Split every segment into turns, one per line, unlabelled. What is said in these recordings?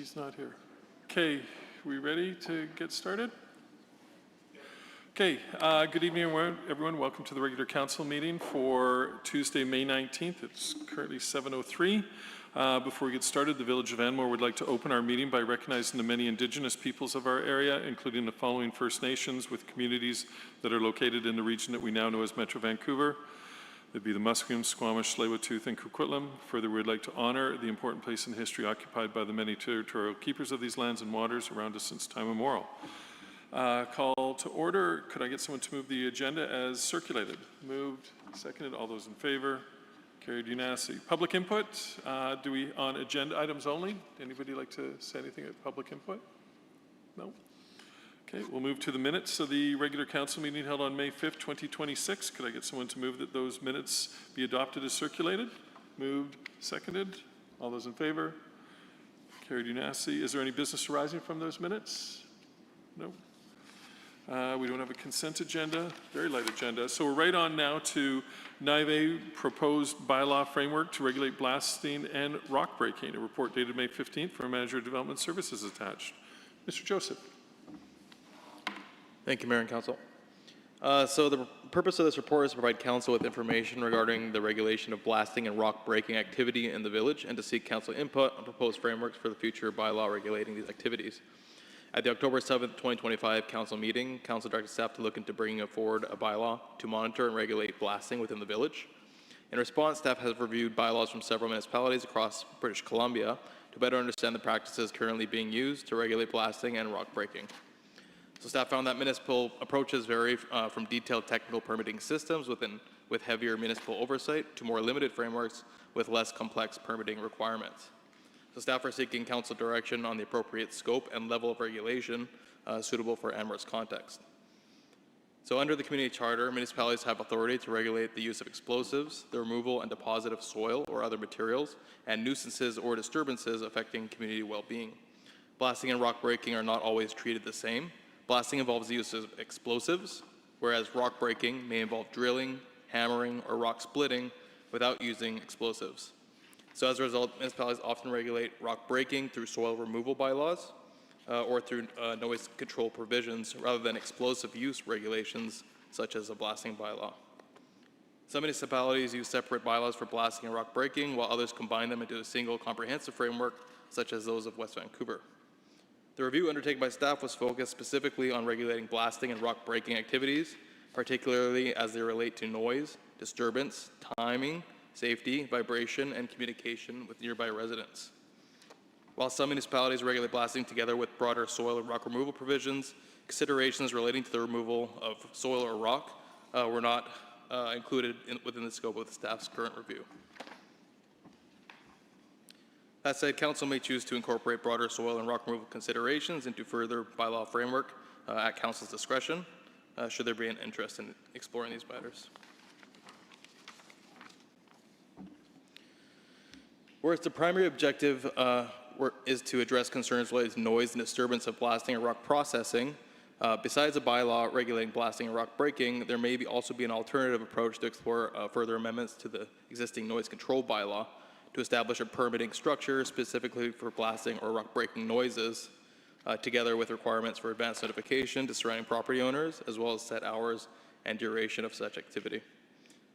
he's not here. Okay, we ready to get started? Okay, good evening everyone. Welcome to the regular council meeting for Tuesday, May 19th. It's currently 7:03. Before we get started, the Village of Anmore would like to open our meeting by recognizing the many Indigenous peoples of our area, including the following First Nations with communities that are located in the region that we now know as Metro Vancouver. It'd be the Musqueam, Squamish, Tsleil-Waututh, and Coquitlam. Further, we'd like to honor the important place in history occupied by the many territorial keepers of these lands and waters around us since time immemorial. Call to order. Could I get someone to move the agenda as circulated? Moved, seconded. All those in favor? Carried unanimously. Public input. Do we on agenda items only? Anybody like to say anything at public input? No? Okay, we'll move to the minutes of the regular council meeting held on May 5th, 2026. Could I get someone to move that those minutes be adopted as circulated? Moved, seconded. All those in favor? Carried unanimously. Is there any business arising from those minutes? No. We don't have a consent agenda, very light agenda. So we're right on now to NIVE proposed bylaw framework to regulate blasting and rock breaking. A report dated May 15th from Manager of Development Services attached. Mr. Joseph.
Thank you, Mayor and Council. So the purpose of this report is to provide Council with information regarding the regulation of blasting and rock breaking activity in the village and to seek Council input on proposed frameworks for the future bylaw regulating these activities. At the October 7th, 2025 Council meeting, Council directed staff to look into bringing forward a bylaw to monitor and regulate blasting within the village. In response, staff has reviewed bylaws from several municipalities across British Columbia to better understand the practices currently being used to regulate blasting and rock breaking. So staff found that municipal approaches vary from detailed technical permitting systems with heavier municipal oversight to more limited frameworks with less complex permitting requirements. So staff are seeking council direction on the appropriate scope and level of regulation suitable for Anmore's context. So under the community charter, municipalities have authority to regulate the use of explosives, the removal and deposit of soil or other materials, and nuisances or disturbances affecting community well-being. Blasting and rock breaking are not always treated the same. Blasting involves the use of explosives, whereas rock breaking may involve drilling, hammering, or rock splitting without using explosives. So as a result, municipalities often regulate rock breaking through soil removal bylaws or through noise control provisions rather than explosive use regulations such as a blasting bylaw. Some municipalities use separate bylaws for blasting and rock breaking, while others combine them into a single comprehensive framework, such as those of West Vancouver. The review undertaken by staff was focused specifically on regulating blasting and rock breaking activities, particularly as they relate to noise, disturbance, timing, safety, vibration, and communication with nearby residents. While some municipalities regulate blasting together with broader soil and rock removal provisions, considerations relating to the removal of soil or rock were not included within the scope of the staff's current review. That said, Council may choose to incorporate broader soil and rock removal considerations into further bylaw framework at Council's discretion, should there be an interest in exploring these matters. Whereas the primary objective is to address concerns related to noise and disturbance of blasting and rock processing, besides a bylaw regulating blasting and rock breaking, there may also be an alternative approach to explore further amendments to the existing noise control bylaw to establish a permitting structure specifically for blasting or rock breaking noises, together with requirements for advance notification to surrounding property owners, as well as set hours and duration of such activity.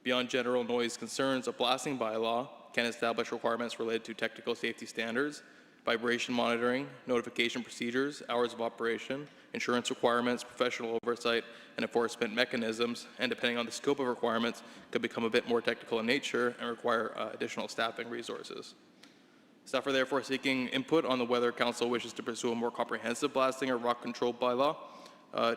Beyond general noise concerns, a blasting bylaw can establish requirements related to technical safety standards, vibration monitoring, notification procedures, hours of operation, insurance requirements, professional oversight, and enforcement mechanisms, and depending on the scope of requirements, could become a bit more technical in nature and require additional staffing resources. Staff are therefore seeking input on whether Council wishes to pursue a more comprehensive blasting or rock control bylaw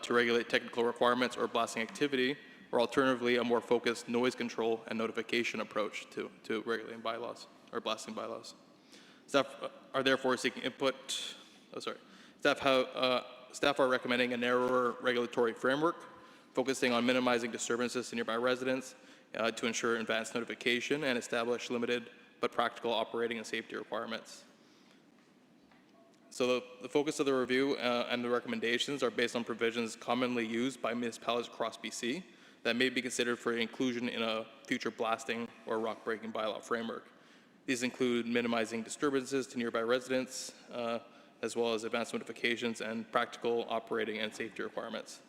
to regulate technical requirements or blasting activity, or alternatively, a more focused noise control and notification approach to regulating bylaws or blasting bylaws. Staff are therefore seeking input. Staff are recommending a narrower regulatory framework, focusing on minimizing disturbances to nearby residents to ensure advance notification and establish limited but practical operating and safety requirements. So the focus of the review and the recommendations are based on provisions commonly used by municipalities across BC that may be considered for inclusion in a future blasting or rock breaking bylaw framework. These include minimizing disturbances to nearby residents, as well as advanced notifications and practical operating and safety requirements.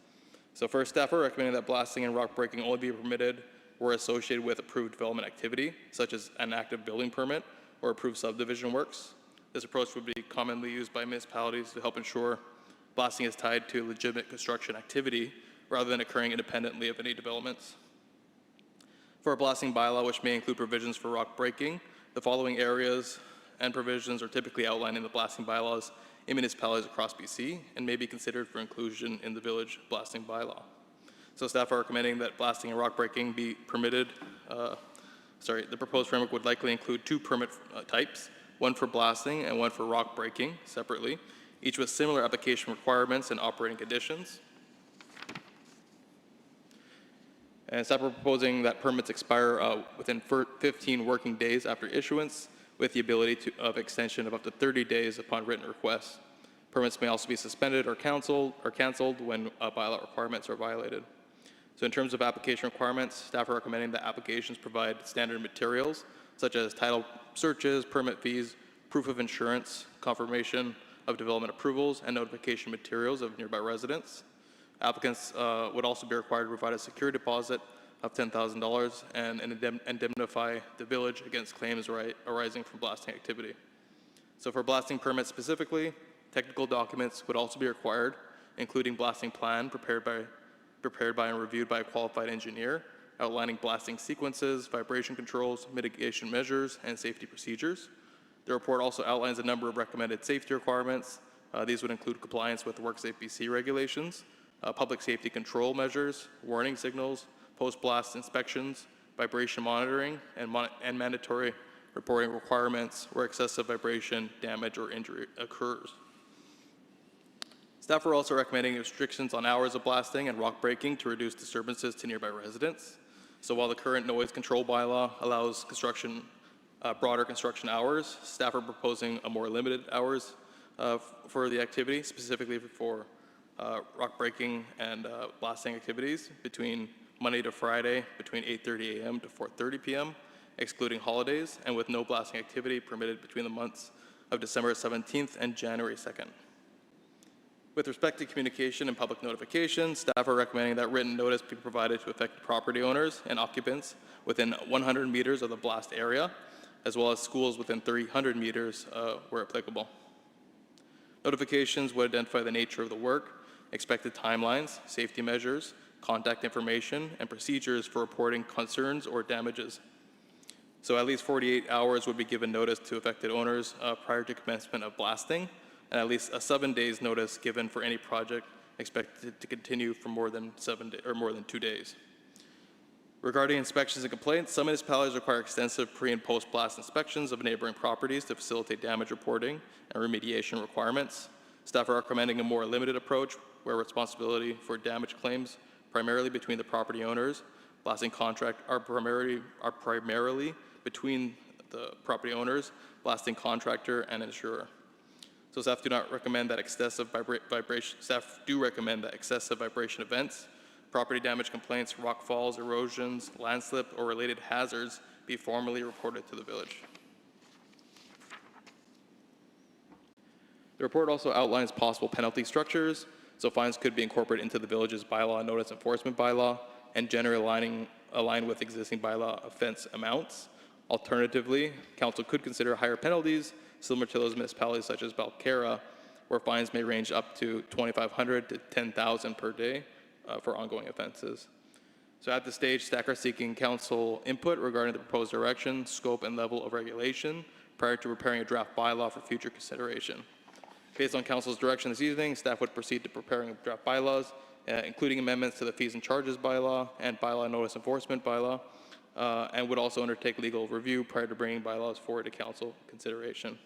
So first, staff are recommending that blasting and rock breaking only be permitted where associated with approved development activity, such as an active building permit or approved subdivision works. This approach would be commonly used by municipalities to help ensure blasting is tied to legitimate construction activity rather than occurring independently of any developments. For a blasting bylaw, which may include provisions for rock breaking, the following areas and provisions are typically outlined in the blasting bylaws in municipalities across BC and may be considered for inclusion in the village blasting bylaw. So staff are recommending that blasting and rock breaking be permitted. The proposed framework would likely include two permit types, one for blasting and one for rock breaking separately, each with similar application requirements and operating conditions. And staff are proposing that permits expire within 15 working days after issuance, with the ability of extension of up to 30 days upon written request. Permits may also be suspended or canceled when bylaw requirements are violated. So in terms of application requirements, staff are recommending that applications provide standard materials such as title searches, permit fees, proof of insurance, confirmation of development approvals, and notification materials of nearby residents. Applicants would also be required to provide a security deposit of $10,000 and indemnify the village against claims arising from blasting activity. So for blasting permits specifically, technical documents would also be required, including blasting plan prepared by and reviewed by a qualified engineer, outlining blasting sequences, vibration controls, mitigation measures, and safety procedures. The report also outlines a number of recommended safety requirements. These would include compliance with WorkSafe BC regulations, public safety control measures, warning signals, post-blast inspections, vibration monitoring, and mandatory reporting requirements where excessive vibration, damage, or injury occurs. Staff are also recommending restrictions on hours of blasting and rock breaking to reduce disturbances to nearby residents. So while the current noise control bylaw allows broader construction hours, staff are proposing a more limited hours for the activity, specifically for rock breaking and blasting activities between Monday to Friday between 8:30 a.m. to 4:30 p.m., excluding holidays, and with no blasting activity permitted between the months of December 17th and January 2nd. With respect to communication and public notification, staff are recommending that written notice be provided to affected property owners and occupants within 100 meters of the blast area, as well as schools within 300 meters where applicable. Notifications would identify the nature of the work, expected timelines, safety measures, contact information, and procedures for reporting concerns or damages. So at least 48 hours would be given notice to affected owners prior to commencement of blasting, and at least a 7 days notice given for any project expected to continue for more than 2 days. Regarding inspections and complaints, some municipalities require extensive pre- and post-blast inspections of neighboring properties to facilitate damage reporting and remediation requirements. Staff are recommending a more limited approach where responsibility for damage claims primarily between the property owners. Blasting contract are primarily between the property owners, blasting contractor, and insurer. So staff do recommend that excessive vibration events, property damage complaints, rock falls, erosions, landslip, or related hazards be formally reported to the village. The report also outlines possible penalty structures, so fines could be incorporated into the village's bylaw and notice enforcement bylaw, and generally align with existing bylaw offense amounts. Alternatively, council could consider higher penalties, similar to those municipalities such as Balcarra, where fines may range up to $2,500 to $10,000 per day for ongoing offenses. So at this stage, staff are seeking council input regarding the proposed direction, scope, and level of regulation prior to preparing a draft bylaw for future consideration. Based on council's direction this evening, staff would proceed to preparing draft bylaws, including amendments to the fees and charges bylaw and bylaw notice enforcement bylaw, and would also undertake legal review prior to bringing bylaws forward to council consideration.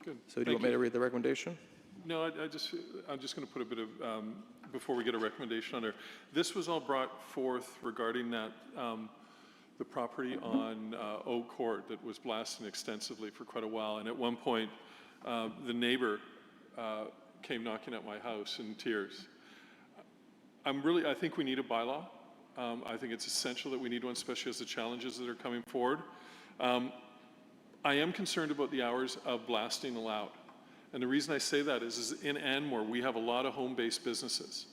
Good.
So do you want me to read the recommendation?
No, I'm just going to put a bit of, before we get a recommendation on there. This was all brought forth regarding that, the property on Oak Court that was blasting extensively for quite a while. And at one point, the neighbor came knocking at my house in tears. I think we need a bylaw. I think it's essential that we need one, especially as the challenges that are coming forward. I am concerned about the hours of blasting allowed. And the reason I say that is in Anmore, we have a lot of home-based businesses.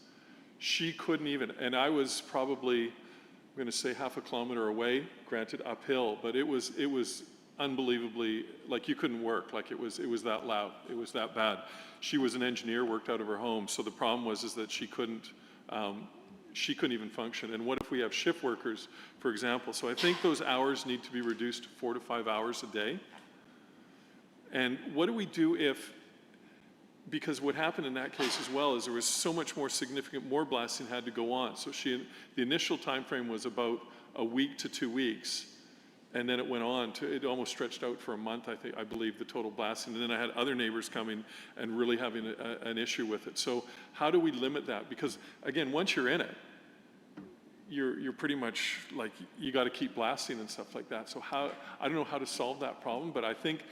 She couldn't even, and I was probably, I'm going to say half a kilometer away, granted uphill, but it was unbelievably, like you couldn't work, like it was that loud, it was that bad. She was an engineer, worked out of her home, so the problem was that she couldn't even function. And what if we have shift workers, for example? So I think those hours need to be reduced to 4 to 5 hours a day. And what do we do if, because what happened in that case as well is there was so much more significant, more blasting had to go on. So the initial time frame was about a week to 2 weeks. And then it went on to, it almost stretched out for a month, I believe, the total blasting. And then I had other neighbors coming and really having an issue with it. So how do we limit that? Because again, once you're in it, you're pretty much like, you got to keep blasting and stuff like that. So I don't know how to solve that problem, but I think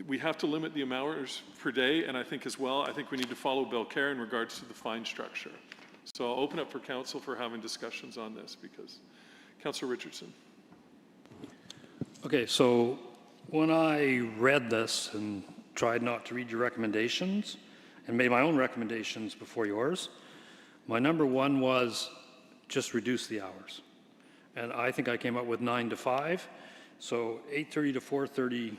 we have to limit the hours per day. And I think as well, I think we need to follow Belcare in regards to the fine structure. So I'll open up for council for having discussions on this because, Councillor Richardson.
Okay, so when I read this and tried not to read your recommendations and made my own recommendations before yours, my number one was just reduce the hours. And I think I came up with 9 to 5. So 8:30 to 4:30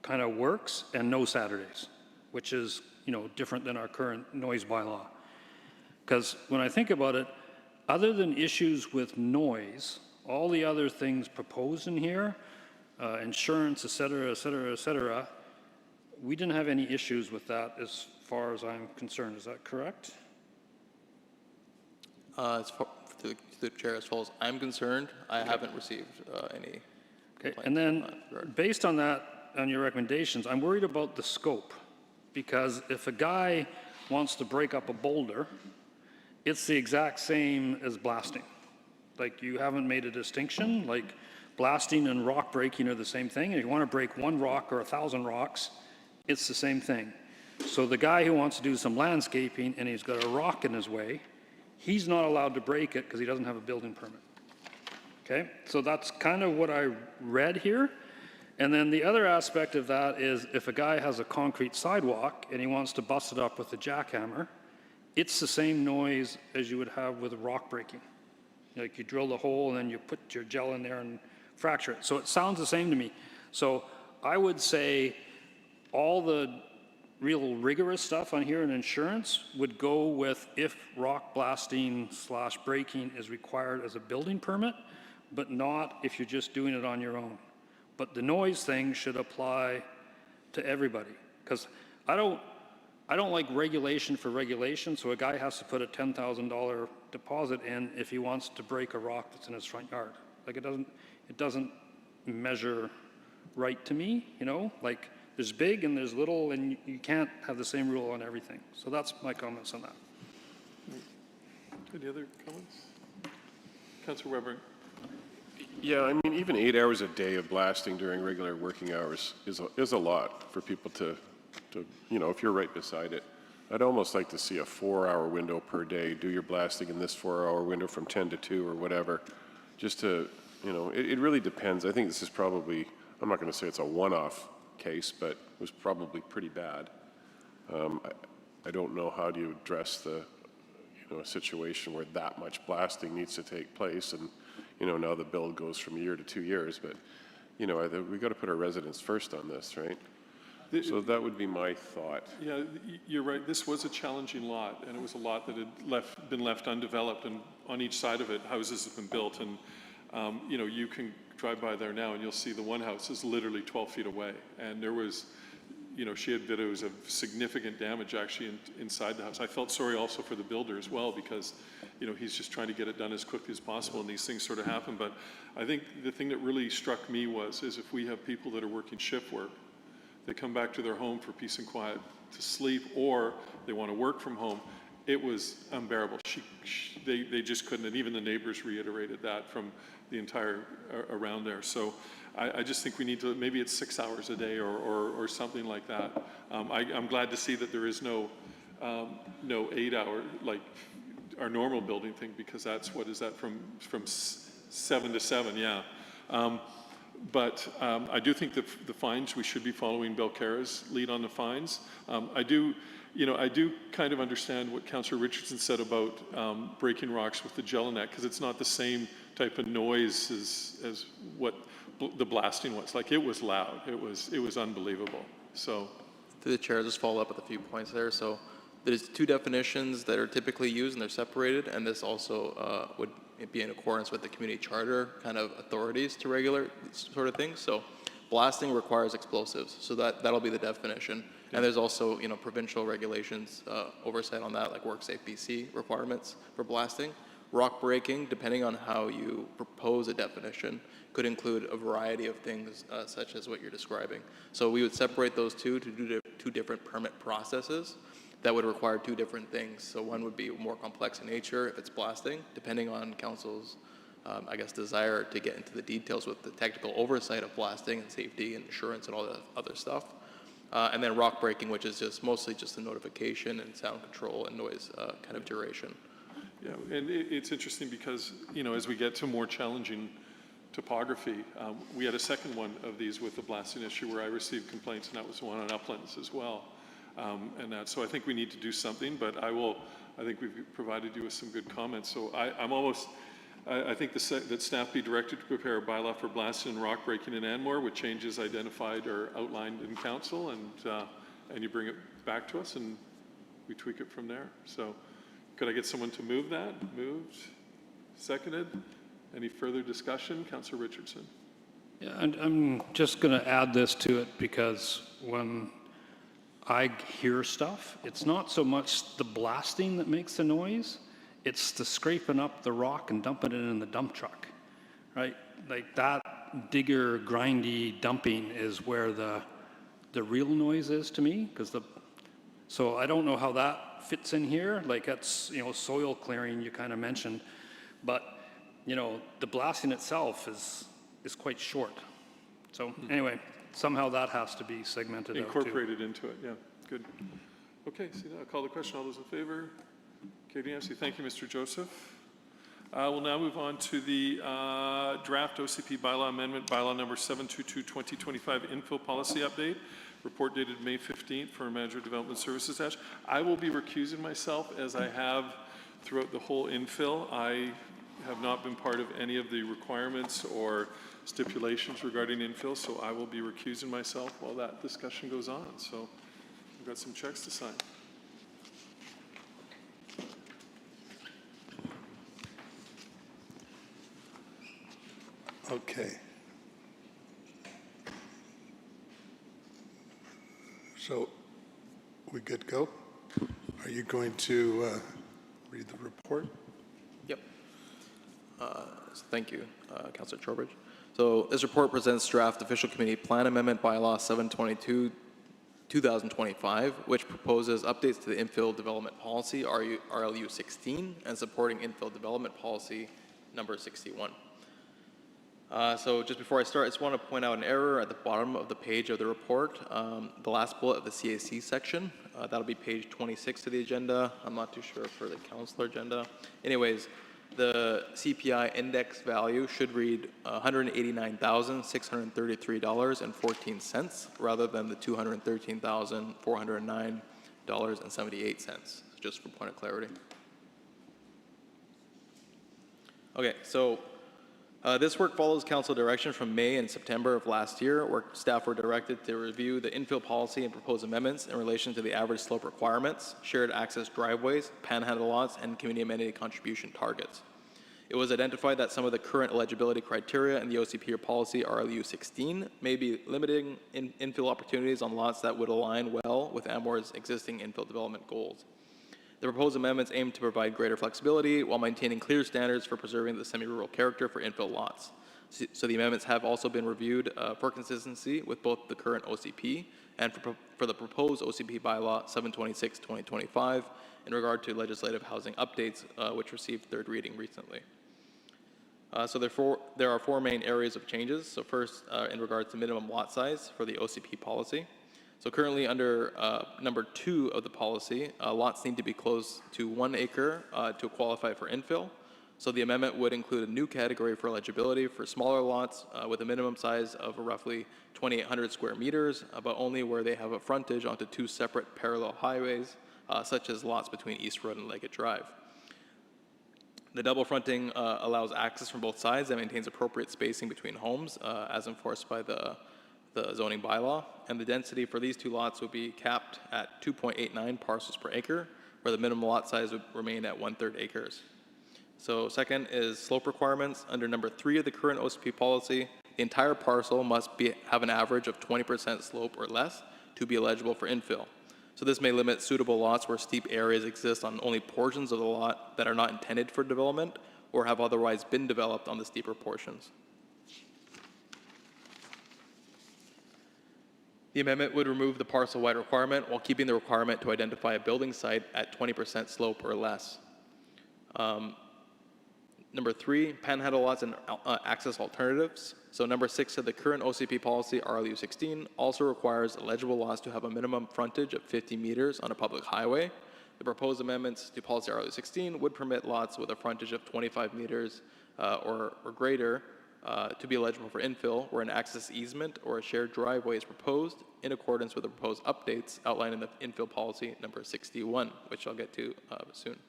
kind of works, and no Saturdays, which is, different than our current noise bylaw. Because when I think about it, other than issues with noise, all the other things proposed in here, insurance, et cetera, we didn't have any issues with that as far as I'm concerned. Is that correct?
As far to the chair, as far as I'm concerned, I haven't received any.
Okay, and then based on that, on your recommendations, I'm worried about the scope. Because if a guy wants to break up a boulder, it's the exact same as blasting. Like, you haven't made a distinction. Like, blasting and rock breaking are the same thing. And if you want to break one rock or 1,000 rocks, it's the same thing. So the guy who wants to do some landscaping and he's got a rock in his way, he's not allowed to break it because he doesn't have a building permit. Okay, so that's kind of what I read here. And then the other aspect of that is if a guy has a concrete sidewalk and he wants to bust it up with a jackhammer, it's the same noise as you would have with rock breaking. Like, you drill the hole and then you put your gel in there and fracture it. So it sounds the same to me. So I would say all the real rigorous stuff on here in insurance would go with if rock blasting / breaking is required as a building permit, but not if you're just doing it on your own. But the noise thing should apply to everybody. Because I don't like regulation for regulation, so a guy has to put a $10,000 deposit in if he wants to break a rock that's in his front yard. Like, it doesn't measure right to me, like there's big and there's little, and you can't have the same rule on everything. So that's my comments on that.
Any other comments? Councillor Weber.
Yeah, I mean, even 8 hours a day of blasting during regular working hours is a lot for people to, if you're right beside it. I'd almost like to see a 4-hour window per day. Do your blasting in this 4-hour window from 10 to 2 or whatever. Just to, it really depends. I think this is probably, I'm not going to say it's a one-off case, but it was probably pretty bad. I don't know how do you address the, a situation where that much blasting needs to take place, and now the bill goes from a year to 2 years. But we got to put our residents first on this, right? So that would be my thought.
Yeah, you're right. This was a challenging lot, and it was a lot that had been left undeveloped, and on each side of it, houses have been built. And, you can drive by there now, and you'll see the one house is literally 12 feet away. And there was, she had videos of significant damage actually inside the house. I felt sorry also for the builder as well because, he's just trying to get it done as quickly as possible, and these things sort of happen. But I think the thing that really struck me is if we have people that are working shift work, they come back to their home for peace and quiet to sleep, or they want to work from home, it was unbearable. They just couldn't, and even the neighbors reiterated that from the entire around there. So I just think we need to, maybe it's 6 hours a day or something like that. I'm glad to see that there is no 8 hour, like our normal building thing, because that's, what is that, from 7 to 7, yeah. But I do think the fines, we should be following Belcara's lead on the fines. I do kind of understand what Councillor Richardson said about breaking rocks with the gelinet, because it's not the same type of noise as what the blasting was. Like, it was loud. It was unbelievable. So,
Through the chair, just follow up with a few points there. So there's two definitions that are typically used, and they're separated, and this also would be in accordance with the community charter kind of authorities to regulate sort of things. So blasting requires explosives, so that'll be the definition. And there's also, provincial regulations, oversight on that, like WorkSafe BC requirements for blasting. Rock breaking, depending on how you propose a definition, could include a variety of things, such as what you're describing. So we would separate those two to do two different permit processes that would require two different things. So one would be more complex in nature if it's blasting, depending on council's, desire to get into the details with the technical oversight of blasting and safety and insurance and all that other stuff. And then rock breaking, which is mostly just the notification and sound control and noise kind of duration.
yeah, and it's interesting because, as we get to more challenging topography, we had a second one of these with the blasting issue where I received complaints, and that was one on uplands as well. So I think we need to do something, but I think we've provided you with some good comments. So I think that staff be directed to prepare a bylaw for blasting and rock breaking in Anmore with changes identified or outlined in council, and you bring it back to us and we tweak it from there. So could I get someone to move that? Moved, seconded. Any further discussion? Councillor Richardson.
Yeah, and I'm just going to add this to it because when I hear stuff, it's not so much the blasting that makes the noise, it's the scraping up the rock and dumping it in the dump truck, right? Like that digger, grindy dumping is where the real noise is to me, so I don't know how that fits in here. Like, that's, soil clearing you kind of mentioned, but the blasting itself is quite short. So anyway, somehow that has to be segmented out too.
Incorporated into it, yeah, good. Okay, see that, I'll call the question. All those in favor? KDMC, thank you, Mr. Joseph. We'll now move on to the draft OCP bylaw amendment, bylaw number 722-2025 infill policy update, report dated May 15th for Manager of Development Services Dash. I will be recusing myself as I have throughout the whole infill. I have not been part of any of the requirements or stipulations regarding infill, so I will be recusing myself while that discussion goes on. So we've got some checks to sign.
Okay. So, we good to go? Are you going to read the report?
Yep. So thank you, Councillor Trowbridge. So this report presents draft official committee plan amendment bylaw 722-2025, which proposes updates to the infill development policy, RLU 16, and supporting infill development policy number 61. So just before I start, I just want to point out an error at the bottom of the page of the report. The last bullet of the CAC section, that'll be page 26 of the agenda. I'm not too sure for the councillor agenda. Anyways, the CPI index value should read $189,633.14 rather than the $213,409.78, just for point of clarity. Okay, so this work follows council direction from May and September of last year, where staff were directed to review the infill policy and propose amendments in relation to the average slope requirements, shared access driveways, panhandle lots, and community amenity contribution targets. It was identified that some of the current eligibility criteria in the OCP policy RLU 16 may be limiting infill opportunities on lots that would align well with Anmore's existing infill development goals. The proposed amendments aim to provide greater flexibility while maintaining clear standards for preserving the semi-rural character for infill lots. So the amendments have also been reviewed for consistency with both the current OCP and for the proposed OCP bylaw 726-2025 in regard to legislative housing updates, which received third reading recently. So there are four main areas of changes. So first, in regard to minimum lot size for the OCP policy. So currently under number 2 of the policy, lots need to be close to 1 acre to qualify for infill. So the amendment would include a new category for eligibility for smaller lots with a minimum size of roughly 2,800 square meters, but only where they have a frontage onto two separate parallel highways, such as lots between East Road and Leggett Drive. The double fronting allows access from both sides and maintains appropriate spacing between homes as enforced by the zoning bylaw. And the density for these two lots would be capped at 2.89 parcels per acre, where the minimum lot size would remain at 1/3 acres. So second is slope requirements. Under number 3 of the current OCP policy, the entire parcel must have an average of 20% slope or less to be eligible for infill. So this may limit suitable lots where steep areas exist on only portions of the lot that are not intended for development or have otherwise been developed on the steeper portions. The amendment would remove the parcel-wide requirement while keeping the requirement to identify a building site at 20% slope or less. Number 3, panhandle lots and access alternatives. So number 6 of the current OCP policy, RLU 16, also requires eligible lots to have a minimum frontage of 50 meters on a public highway. The proposed amendments to policy RLU 16 would permit lots with a frontage of 25 meters or greater to be eligible for infill, where an access easement or a shared driveway is proposed in accordance with the proposed updates outlined in the infill policy number 61, which I'll get to soon.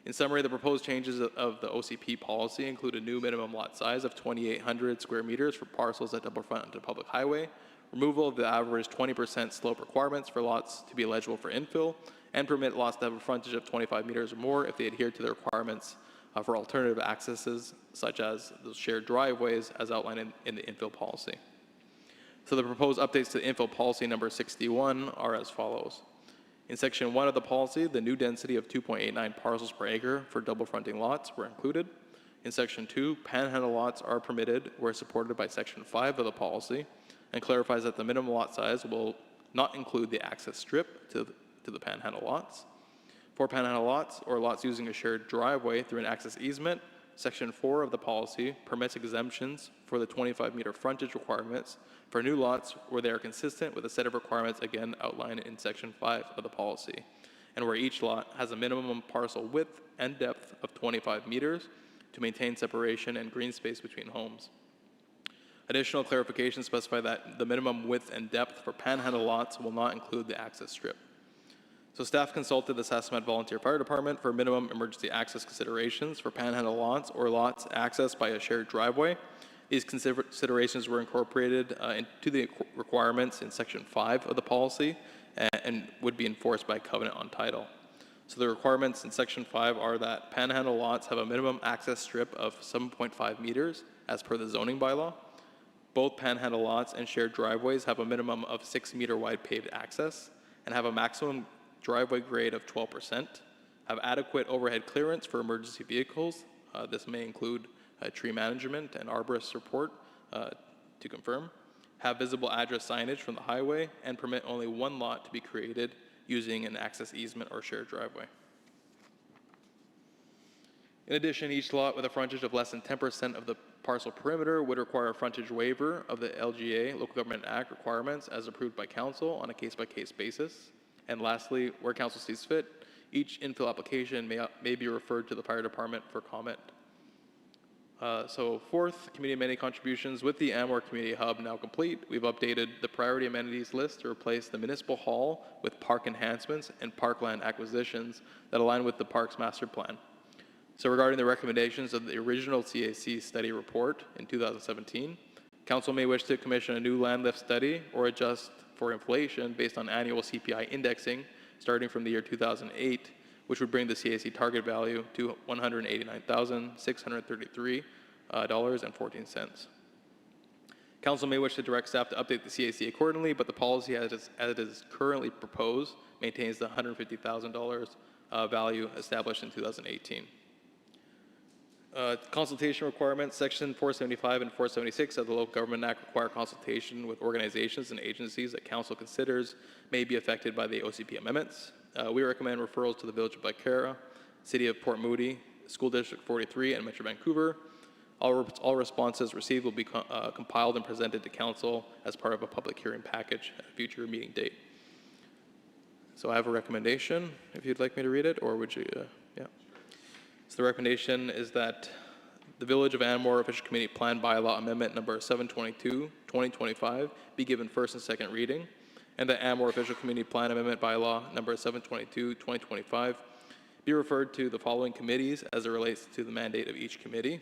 In summary, the proposed changes of the OCP policy include a new minimum lot size of 2,800 square meters for parcels that double front onto public highway, removal of the average 20% slope requirements for lots to be eligible for infill, and permit lots to have a frontage of 25 meters or more if they adhere to the requirements for alternative accesses, such as those shared driveways as outlined in the infill policy. So the proposed updates to infill policy number 61 are as follows. In section 1 of the policy, the new density of 2.89 parcels per acre for double fronting lots were included. In section 2, panhandle lots are permitted where supported by section 5 of the policy, and clarifies that the minimum lot size will not include the access strip to the panhandle lots. For panhandle lots or lots using a shared driveway through an access easement, section 4 of the policy permits exemptions for the 25-meter frontage requirements for new lots where they are consistent with a set of requirements again outlined in section 5 of the policy, and where each lot has a minimum parcel width and depth of 25 meters to maintain separation and green space between homes. Additional clarifications specify that the minimum width and depth for panhandle lots will not include the access strip. So staff consulted the Saskatoon Volunteer Fire Department for minimum emergency access considerations for panhandle lots or lots accessed by a shared driveway. These considerations were incorporated into the requirements in section 5 of the policy and would be enforced by covenant on title. So the requirements in section 5 are that panhandle lots have a minimum access strip of 7.5 meters as per the zoning bylaw. Both panhandle lots and shared driveways have a minimum of 6-meter wide paved access and have a maximum driveway grade of 12%, have adequate overhead clearance for emergency vehicles. This may include tree management and arborist support to confirm, have visible address signage from the highway, and permit only one lot to be created using an access easement or shared driveway. In addition, each lot with a frontage of less than 10% of the parcel perimeter would require a frontage waiver of the LGA, Local Government Act requirements as approved by council on a case-by-case basis. And lastly, where council sees fit, each infill application may be referred to the fire department for comment. So fourth, community amenity contributions. With the Anmore Community Hub now complete, we've updated the priority amenities list to replace the municipal hall with park enhancements and parkland acquisitions that align with the park's master plan. So regarding the recommendations of the original CAC study report in 2017, council may wish to commission a new land lift study or adjust for inflation based on annual CPI indexing starting from the year 2008, which would bring the CAC target value to $189,633.14. Council may wish to direct staff to update the CAC accordingly, but the policy as it is currently proposed maintains the $150,000 value established in 2018. Consultation requirements, section 475 and 476 of the Local Government Act require consultation with organizations and agencies that council considers may be affected by the OCP amendments. We recommend referrals to the Village of Blackcara, City of Port Moody, School District 43, and Metro Vancouver. All responses received will be compiled and presented to council as part of a public hearing package at a future meeting date. So I have a recommendation, if you'd like me to read it, or would you, yeah. So the recommendation is that the Village of Anmore Official Committee Plan Bylaw Amendment number 722, 2025 be given first and second reading, and that Anmore Official Committee Plan Amendment Bylaw number 722, 2025 be referred to the following committees as it relates to the mandate of each committee,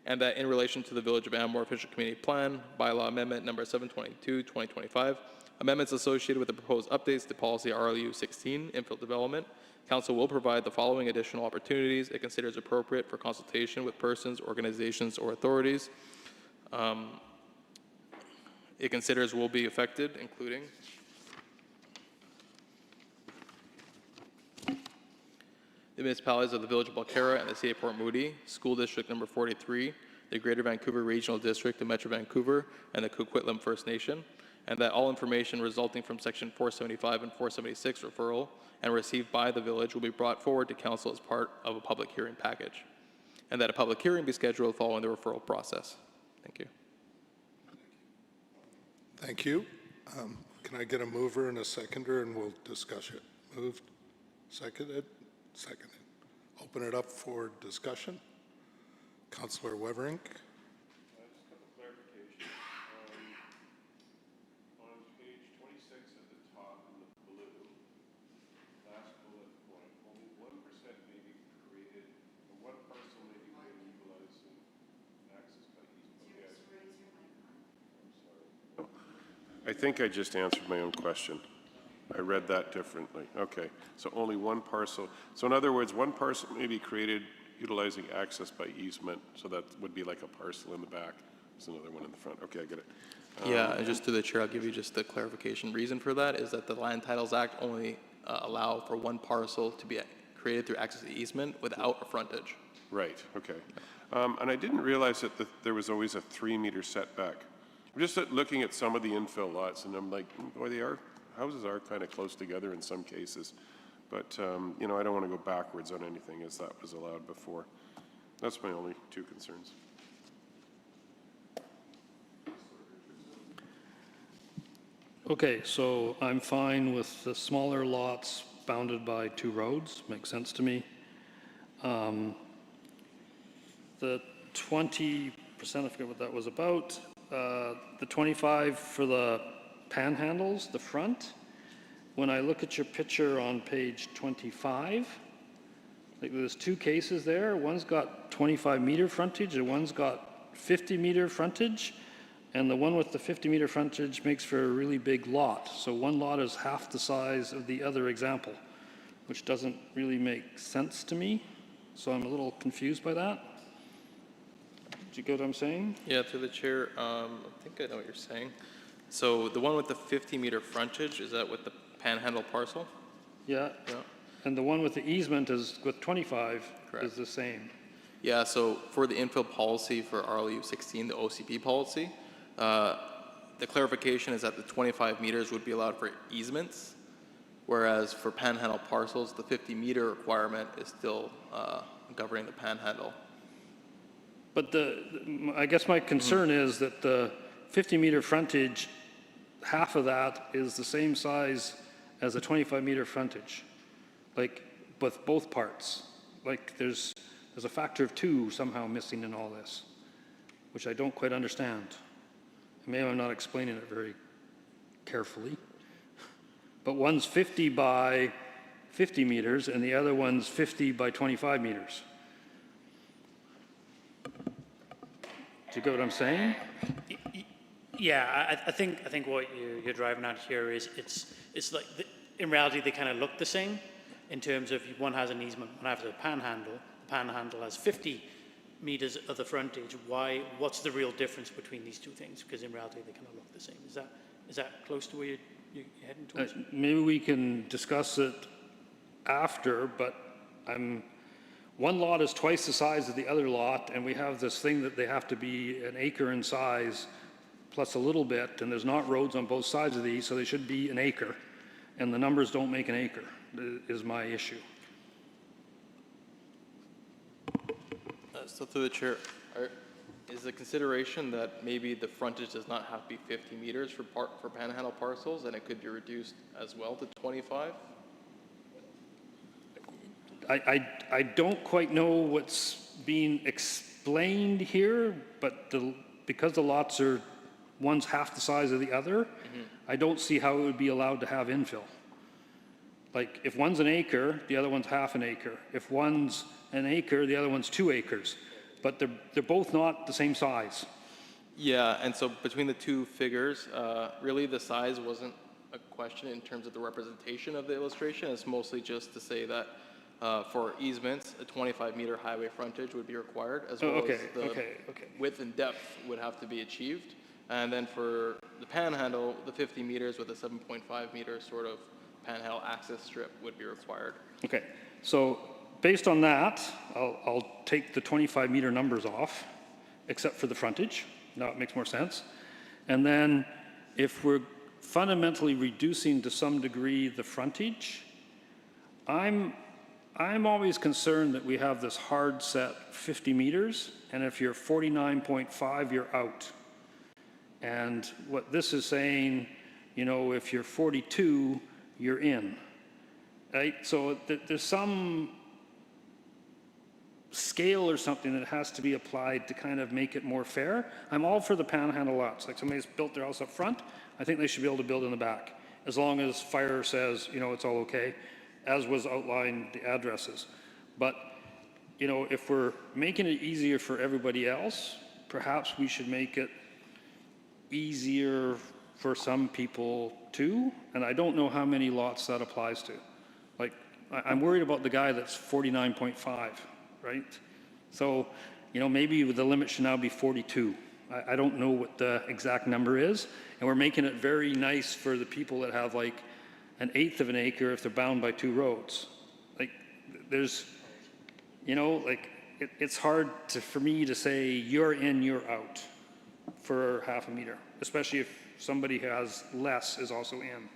and that in relation to the Village of Anmore Official Committee Plan Bylaw Amendment number 722, 2025, amendments associated with the proposed updates to policy RLU 16, infill development, Council will provide the following additional opportunities it considers appropriate for consultation with persons, organizations, or authorities it considers will be affected, including the municipalities of the Village of Bulkera and the City of Port Moody, School District number 43, the Greater Vancouver Regional District of Metro Vancouver, and the Coquitlam First Nation, and that all information resulting from Section 475 and 476 referral and received by the village will be brought forward to Council as part of a public hearing package, and that a public hearing be scheduled following the referral process. Thank you.
Thank you. Can I get a mover and a seconder, and we'll discuss it? Moved, seconded, seconded. Open it up for discussion. Councillor Weberink.
Just a couple clarifications. On page 26 at the top in the blue, last bullet point, only 1% may be created, or one parcel may be created, utilized, and accessed by easement. I'm sorry. I think I just answered my own question. I read that differently. Okay, so only one parcel. So in other words, one parcel may be created utilizing access by easement, so that would be like a parcel in the back. There's another one in the front. Okay, I get it.
Yeah, and just to the chair, I'll give you just the clarification. Reason for that is that the Land Titles Act only allow for one parcel to be created through access to easement without a frontage.
Right, okay. And I didn't realize that there was always a 3-meter setback. I'm just looking at some of the infill lots, and I'm like, boy, houses are kind of close together in some cases. But, you know, I don't want to go backwards on anything as that was allowed before. That's my only two concerns.
Okay, so I'm fine with the smaller lots bounded by 2 roads, makes sense to me. The 20%, I forget what that was about, the 25 for the panhandles, the front. When I look at your picture on page 25, like there's 2 cases there. One's got 25-meter frontage and one's got 50-meter frontage. And the one with the 50-meter frontage makes for a really big lot. So one lot is half the size of the other example, which doesn't really make sense to me. So I'm a little confused by that. Do you get what I'm saying?
Yeah, to the chair, I think I know what you're saying. So the one with the 50-meter frontage, is that with the panhandle parcel?
Yeah.
Yeah.
And the one with the easement is with 25
Correct.
is the same.
Yeah, so for the infill policy for RLU 16, the OCP policy, the clarification is that the 25 meters would be allowed for easements, whereas for panhandle parcels, the 50-meter requirement is still governing the panhandle.
But I guess my concern is that the 50-meter frontage, half of that is the same size as a 25-meter frontage, like with both parts. Like there's a factor of 2 somehow missing in all this, which I don't quite understand. Maybe I'm not explaining it very carefully. But one's 50 by 50 meters and the other one's 50 by 25 meters. Do you get what I'm saying?
Yeah, I think what you're driving at here is it's like in reality they kind of look the same in terms of one has an easement, one has a panhandle. The panhandle has 50 meters of the frontage. What's the real difference between these two things? Because in reality they kind of look the same. Is that close to where you're heading towards?
Maybe we can discuss it after, but one lot is twice the size of the other lot, and we have this thing that they have to be an acre in size plus a little bit, and there's not roads on both sides of these, so they should be an acre, and the numbers don't make an acre, is my issue.
So through the chair, is the consideration that maybe the frontage does not have to be 50 meters for panhandle parcels, and it could be reduced as well to 25?
I don't quite know what's being explained here, but because the lots are, one's half the size of the other, I don't see how it would be allowed to have infill. Like, if one's an acre, the other one's half an acre. If one's an acre, the other one's 2 acres. But they're both not the same size.
Yeah, and so between the two figures, really the size wasn't a question in terms of the representation of the illustration. It's mostly just to say that for easements, a 25-meter highway frontage would be required, as well as the width and depth would have to be achieved. And then for the panhandle, the 50 meters with a 7.5 meter sort of panhandle access strip would be required.
Okay, so based on that, I'll take the 25-meter numbers off, except for the frontage. Now it makes more sense. And then if we're fundamentally reducing to some degree the frontage, I'm always concerned that we have this hard set 50 meters, and if you're 49.5, you're out. And what this is saying, you know, if you're 42, you're in, right? So there's some scale or something that has to be applied to kind of make it more fair. I'm all for the panhandle lots. Like, somebody's built their house up front, I think they should be able to build in the back, as long as fire says, you know, it's all okay, as was outlined the addresses. But, you know, if we're making it easier for everybody else, perhaps we should make it easier for some people too, and I don't know how many lots that applies to. Like, I'm worried about the guy that's 49.5, right? So, you know, maybe the limit should now be 42. I don't know what the exact number is, and we're making it very nice for the people that have like 1/8 of an acre if they're bound by 2 roads. Like, there's, you know, like, it's hard for me to say you're in, you're out for half a meter, especially if somebody who has less is also in,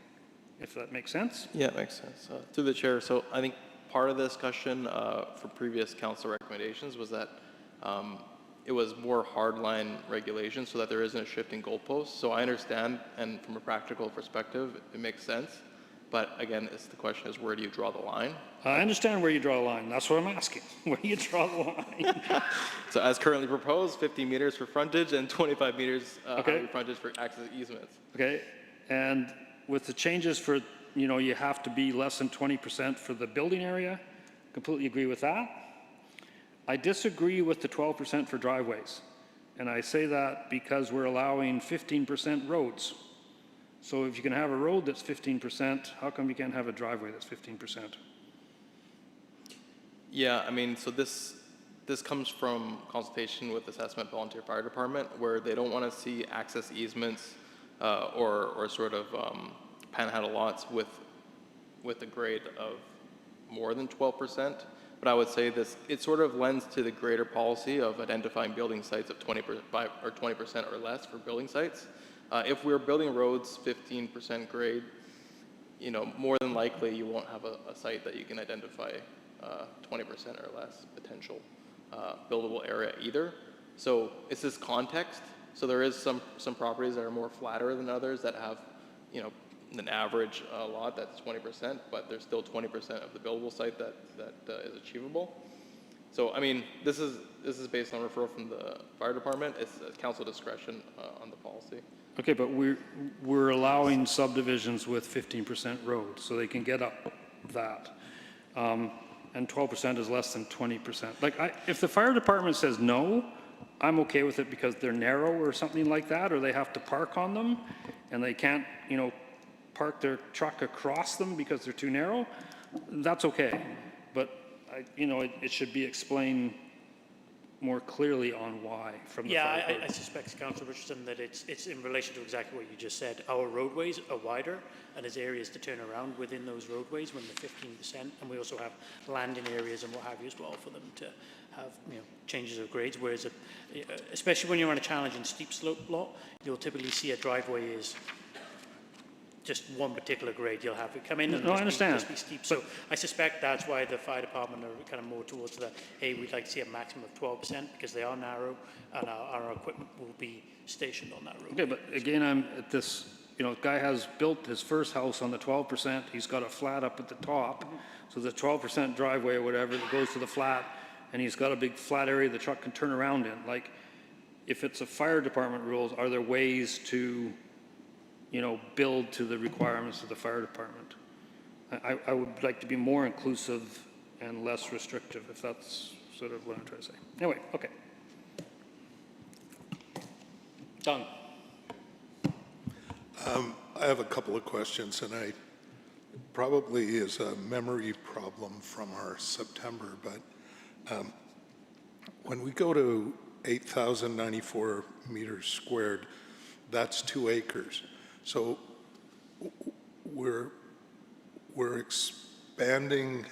if that makes sense.
Yeah, it makes sense. Through the chair, so I think part of the discussion for previous council recommendations was that it was more hardline regulation so that there isn't a shift in goalposts. So I understand, and from a practical perspective, it makes sense. But again, the question is, where do you draw the line?
I understand where you draw the line. That's what I'm asking. Where do you draw the line?
So as currently proposed, 50 meters for frontage and 25 meters highway frontage for access easements.
Okay, and with the changes for, you know, you have to be less than 20% for the building area, completely agree with that. I disagree with the 12% for driveways. And I say that because we're allowing 15% roads. So if you can have a road that's 15%, how come you can't have a driveway that's 15%?
Yeah, I mean, so this comes from consultation with Assessment Volunteer Fire Department, where they don't want to see access easements or sort of panhandle lots with a grade of more than 12%. But I would say it sort of lends to the greater policy of identifying building sites of 20% or less for building sites. If we're building roads 15% grade, you know, more than likely you won't have a site that you can identify 20% or less potential buildable area either. So it's this context. So there is some properties that are more flatter than others that have, you know, an average lot that's 20%, but there's still 20% of the buildable site that is achievable. So I mean, this is based on referral from the fire department. It's council discretion on the policy.
Okay, but we're allowing subdivisions with 15% roads, so they can get up that. And 12% is less than 20%. Like, if the fire department says no, I'm okay with it because they're narrow or something like that, or they have to park on them, and they can't, you know, park their truck across them because they're too narrow. That's okay, but you know, it should be explained more clearly on why from the fire
Yeah, I suspect, Councillor Richardson, that it's in relation to exactly what you just said. Our roadways are wider, and there's areas to turn around within those roadways when they're 15%, and we also have landing areas and what have you as well for them to have, you know, changes of grades. Whereas, especially when you're on a challenging steep slope lot, you'll typically see a driveway is just one particular grade. You'll have it come in and
No, I understand.
just be steep. So I suspect that's why the fire department are kind of more towards the, hey, we'd like to see a maximum of 12% because they are narrow and our equipment will be stationed on that road.
Okay, but again, I'm at this you know, the guy has built his first house on the 12%, he's got a flat up at the top, so the 12% driveway or whatever that goes to the flat, and he's got a big flat area the truck can turn around in. Like, if it's a fire department rules, are there ways to, you know, build to the requirements of the fire department? I would like to be more inclusive and less restrictive, if that's sort of what I'm trying to say. Anyway, okay. Done.
I have a couple of questions, and I probably is a memory problem from our September, but when we go to 8,094 meters squared, that's 2 acres. So we're expanding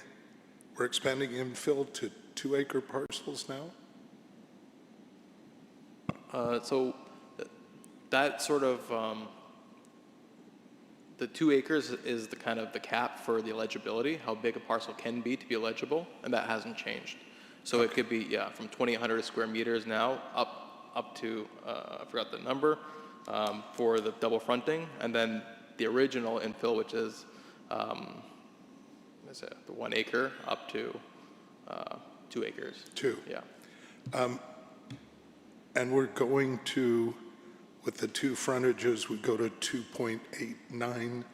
infill to 2-acre parcels now?
So that sort of, the 2 acres is the kind of the cap for the eligibility, how big a parcel can be to be eligible, and that hasn't changed. So it could be, yeah, from 2,800 square meters now up to, I forgot the number, for the double fronting, and then the original infill, which is, what is it, the 1 acre up to 2 acres.
2.
Yeah.
And we're going to, with the 2 frontages, we go to 2.89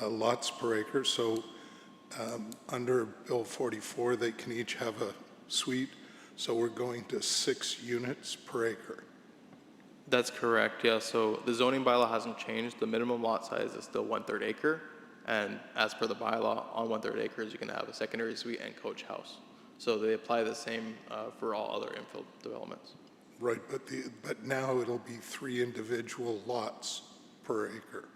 lots per acre. So under Bill 44, they can each have a suite. So we're going to 6 units per acre.
That's correct, yeah. So the zoning bylaw hasn't changed. The minimum lot size is still 1/3 acre. And as per the bylaw, on 1/3 acres, you can have a secondary suite and coach house. So they apply the same for all other infill developments.
Right, but now it'll be 3 individual lots per acre.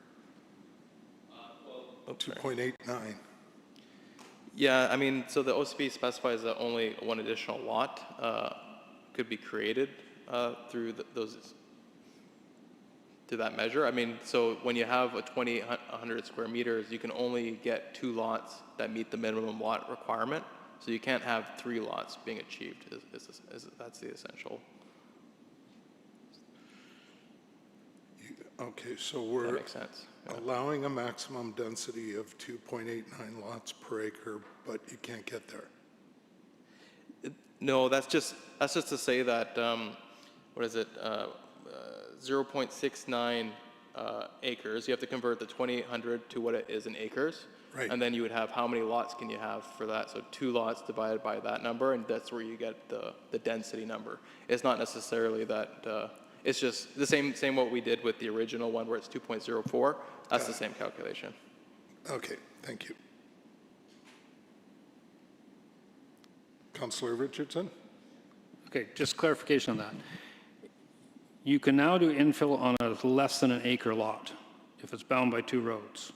2.89.
Yeah, I mean, so the OCP specifies that only 1 additional lot could be created through to that measure. I mean, so when you have a 2,800 square meters, you can only get 2 lots that meet the minimum lot requirement. So you can't have 3 lots being achieved. That's the essential.
Okay, so
That
we're
makes sense. Yeah.
allowing a maximum density of 2.89 lots per acre, but you can't get there.
No, that's just to say that, what is it, 0.69 acres, you have to convert the 2,800 to what it is in acres.
Right.
And then you would have how many lots can you have for that? So 2 lots divided by that number, and that's where you get the density number. It's not necessarily that, it's just the same what we did with the original one where it's 2.04. That's the same calculation.
Okay, thank you. Councillor Richardson?
Okay, just clarification on that. You can now do infill on a less than an acre lot if it's bound by 2 roads.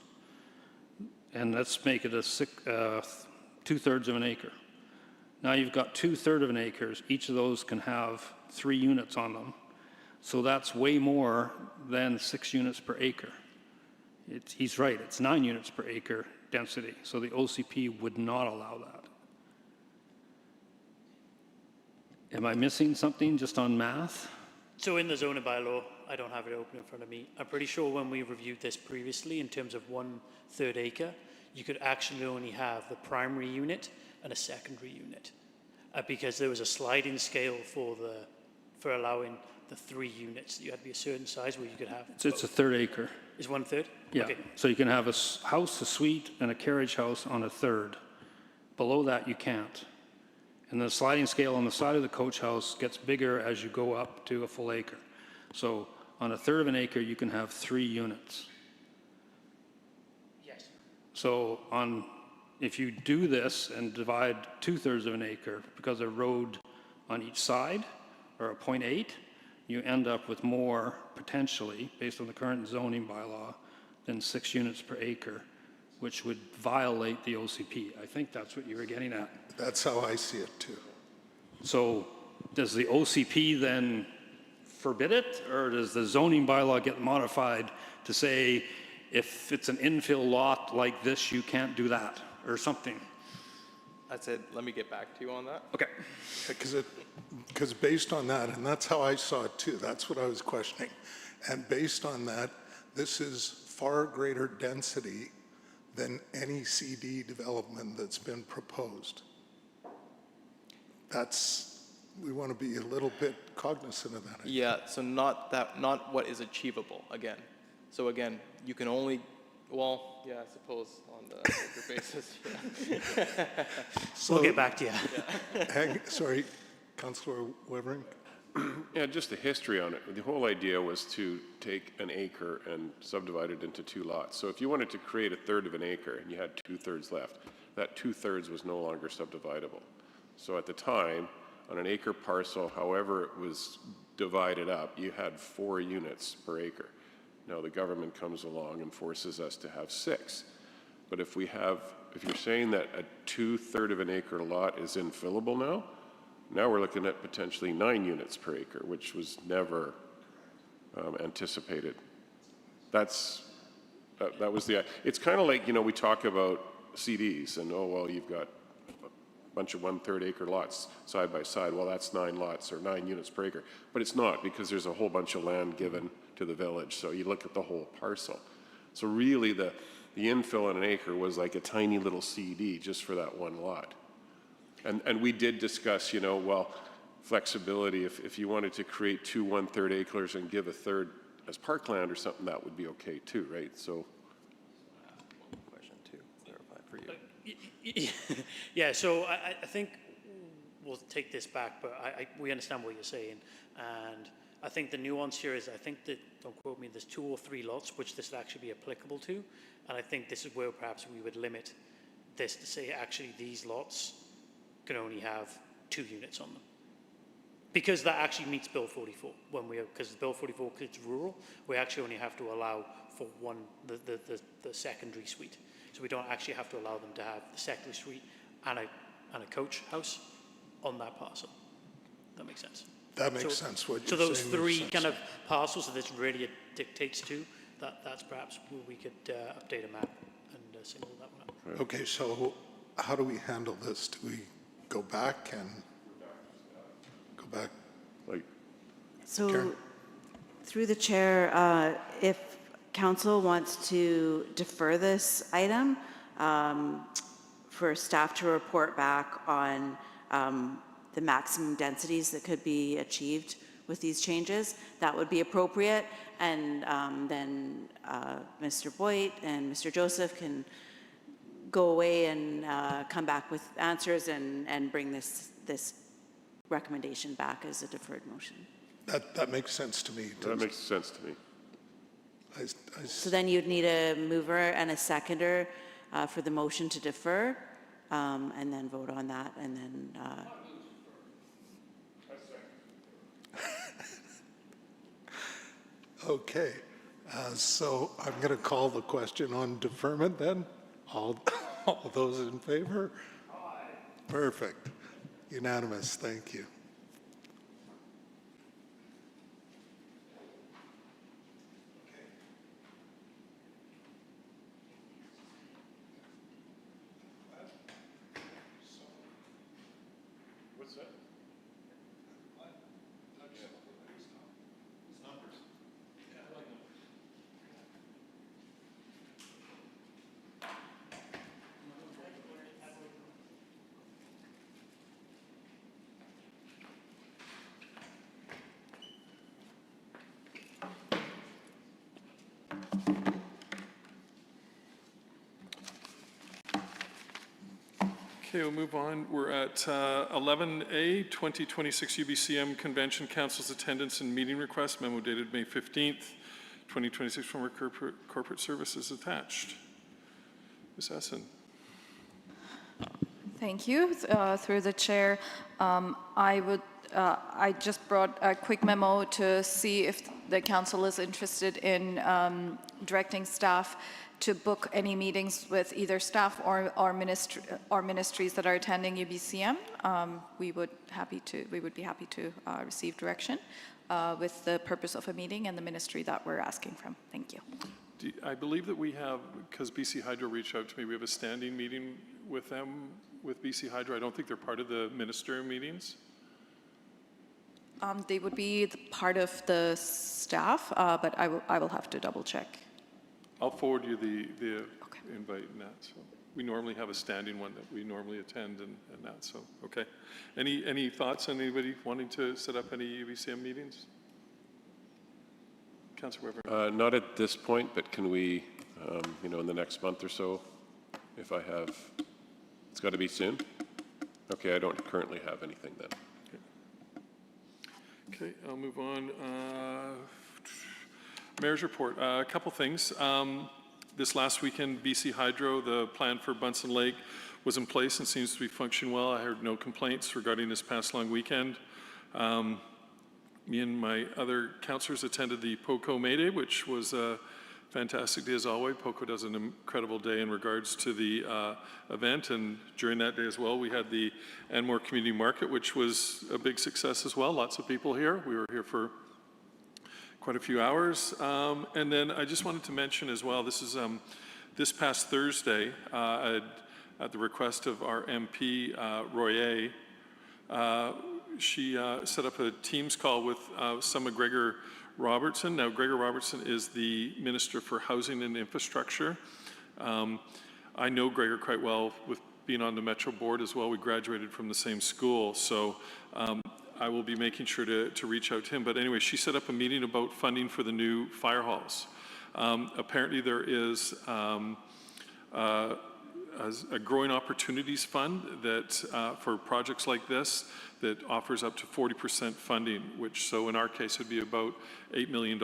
And let's make it a 2/3 of an acre. Now you've got 2/3 of an acre. Each of those can have 3 units on them. So that's way more than 6 units per acre. He's right, it's 9 units per acre density. So the OCP would not allow that. Am I missing something just on math?
So in the zoning bylaw, I don't have it open in front of me. I'm pretty sure when we reviewed this previously, in terms of 1/3 acre, you could actually only have the primary unit and a secondary unit, because there was a sliding scale for allowing the 3 units. You had to be a certain size where you could have.
So it's a 1/3 acre.
Is 1/3?
Yeah,
Okay.
so you can have a house, a suite, and a carriage house on a 1/3. Below that, you can't. And the sliding scale on the side of the coach house gets bigger as you go up to a full acre. So on a 1/3 of an acre, you can have 3 units.
Yes.
So if you do this and divide 2/3 of an acre, because a road on each side, or a 0.8, you end up with more, potentially, based on the current zoning bylaw, than 6 units per acre, which would violate the OCP. I think that's what you were getting at.
That's how I see it too.
So does the OCP then forbid it, or does the zoning bylaw get modified to say, if it's an infill lot like this, you can't do that, or something?
That's it. Let me get back to you on that.
Okay.
Because based on that, and that's how I saw it too, that's what I was questioning. And based on that, this is far greater density than any CD development that's been proposed. We want to be a little bit cognizant of that.
Yeah, so not what is achievable, again. So again, you can only, well, yeah, I suppose on the acre basis, yeah.
So,
We'll get back to you.
sorry, Councillor Wevering?
Yeah, just the history on it. The whole idea was to take an acre and subdivide it into 2 lots. So if you wanted to create a third of an acre and you had 2/3 left, that 2/3 was no longer subdividable. So at the time, on an acre parcel, however it was divided up, you had 4 units per acre. Now the government comes along and forces us to have 6. But if you're saying that a 2/3 of an acre lot is infillable now we're looking at potentially 9 units per acre, which was never anticipated. That was it's kind of like, we talk about CDs and, oh, well, you've got a bunch of 1/3 acre lots side by side. Well, that's 9 lots or 9 units per acre. But it's not, because there's a whole bunch of land given to the village. So you look at the whole parcel. So really the infill in an acre was like a tiny little CD just for that one lot. And we did discuss, flexibility. If you wanted to create 2 1/3 acres and give a third as parkland or something, that would be okay too, right? So.
Question to clarify for you.
Yeah, so I think we'll take this back, but we understand what you're saying. And I think the nuance here is, I think that, don't quote me, there's 2 or 3 lots which this would actually be applicable to. And I think this is where perhaps we would limit this to say, actually, these lots can only have 2 units on them. Because that actually meets Bill 44. Because Bill 44, because it's rural, we actually only have to allow for the secondary suite. So we don't actually have to allow them to have the secondary suite and a coach house on that parcel. That makes sense.
That makes sense. What
So
you're
those
saying
3
makes
kind
sense.
of parcels that this really dictates to, that's perhaps where we could update a map and single that one out.
Okay, so how do we handle this? Do we go back and go back?
Like,
So,
Karen?
through the chair, if council wants to defer this item for staff to report back on the maximum densities that could be achieved with these changes, that would be appropriate. And then Mr. Boyd and Mr. Joseph can go away and come back with answers and bring this recommendation back as a deferred motion.
That makes sense to me.
that makes sense to me.
So then you'd need a mover and a seconder for the motion to defer, and then vote on that, and then...
Okay, so I'm going to call the question on deferment then. All those in favor? Aye. Perfect. Unanimous, thank you.
What's that?
Okay, we'll move on. We're at 11A, 2026 UBCM Convention Council's attendance and meeting request, memo dated May 15th, 2026 from our corporate services attached. Ms. Essen.
Thank you. Through the chair, I just brought a quick memo to see if the council is interested in directing staff to book any meetings with either staff or ministries that are attending UBCM. We would be happy to receive direction with the purpose of a meeting and the ministry that we're asking from. Thank you.
I believe that we have, because BC Hydro reached out to me, we have a standing meeting with them, with BC Hydro. I don't think they're part of the ministerial meetings.
They would be part of the staff, but I will have to double check.
I'll forward you the
Okay.
invite and that, so. We normally have a standing one that we normally attend and that, so, okay. Any thoughts on anybody wanting to set up any UBCM meetings? Councillor Weber?
Not at this point, but can we, in the next month or so, if I have, it's got to be soon? Okay, I don't currently have anything then.
Okay, I'll move on. Mayor's report, a couple things. This last weekend, BC Hydro, the plan for Bunsen Lake was in place and seems to be functioning well. I heard no complaints regarding this past long weekend. Me and my other councillors attended the POCO May Day, which was a fantastic day as always. POCO does an incredible day in regards to the event, and during that day as well, we had the Anmore Community Market, which was a big success as well. Lots of people here. We were here for quite a few hours. And then I just wanted to mention as well, this is this past Thursday, at the request of our MP, Royer, she set up a Teams call with some of Gregor Robertson. Now, Gregor Robertson is the Minister for Housing and Infrastructure. I know Gregor quite well with being on the Metro board as well. We graduated from the same school, so I will be making sure to reach out to him. But anyway, she set up a meeting about funding for the new fire halls. Apparently there is a growing opportunities fund that for projects like this that offers up to 40% funding, which so in our case would be about $8 million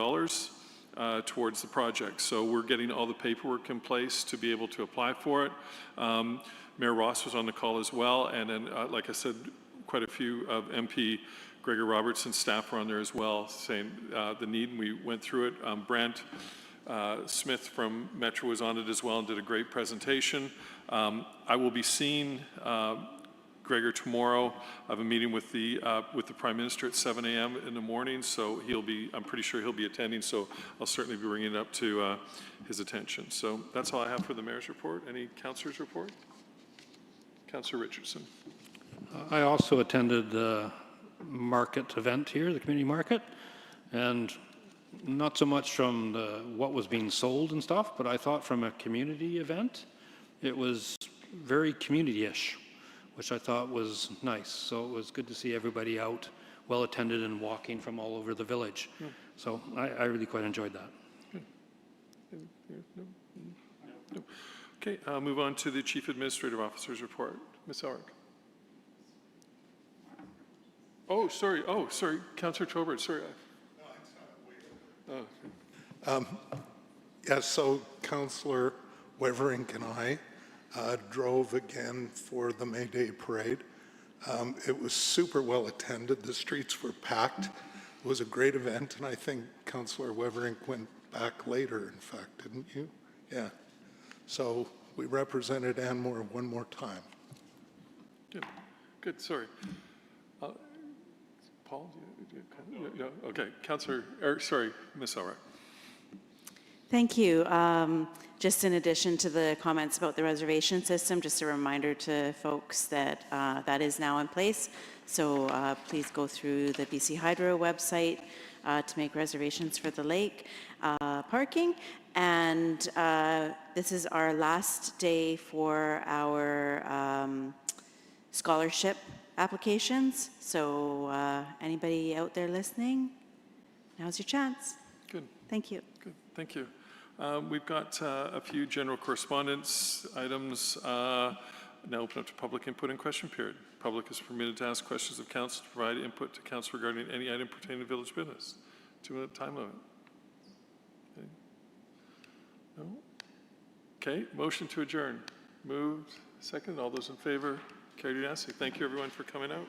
towards the project. So we're getting all the paperwork in place to be able to apply for it. Mayor Ross was on the call as well, and then like I said, quite a few of MP Gregor Robertson's staff were on there as well, saying the need, and we went through it. Brent Smith from Metro was on it as well and did a great presentation. I will be seeing Gregor tomorrow. I have a meeting with the Prime Minister at 7 a.m. in the morning, so I'm pretty sure he'll be attending, so I'll certainly be bringing it up to his attention. So that's all I have for the Mayor's report. Any Councillor's report? Councillor Richardson.
I also attended the market event here, the community market, and not so much from what was being sold and stuff, but I thought from a community event, it was very community-ish, which I thought was nice. So it was good to see everybody out, well attended and walking from all over the village. So I really quite enjoyed that.
No. Okay, I'll move on to the Chief Administrative Officer's report. Ms. Elrick. Oh, sorry, Councillor Tobert, sorry.
Yes, so Councillor Weverink and I drove again for the May Day Parade. It was super well attended. The streets were packed. It was a great event, and I think Councillor Weverink went back later, in fact, didn't you? Yeah. So we represented Anmore one more time.
Good, sorry. Paul, okay, Councillor, Ms. Elrick.
Thank you. Just in addition to the comments about the reservation system, just a reminder to folks that that is now in place. So please go through the BC Hydro website to make reservations for the lake parking. And this is our last day for our scholarship applications. So anybody out there listening, now's your chance.
Good.
Thank you.
Good, thank you. We've got a few general correspondence items. Now open up to public input and question period. Public is permitted to ask questions of council to provide input to council regarding any item pertaining to village business. 2-minute time limit. Okay. No? Okay, motion to adjourn. Moved, second. All those in favor? Carried unanimously. Thank you everyone for coming out.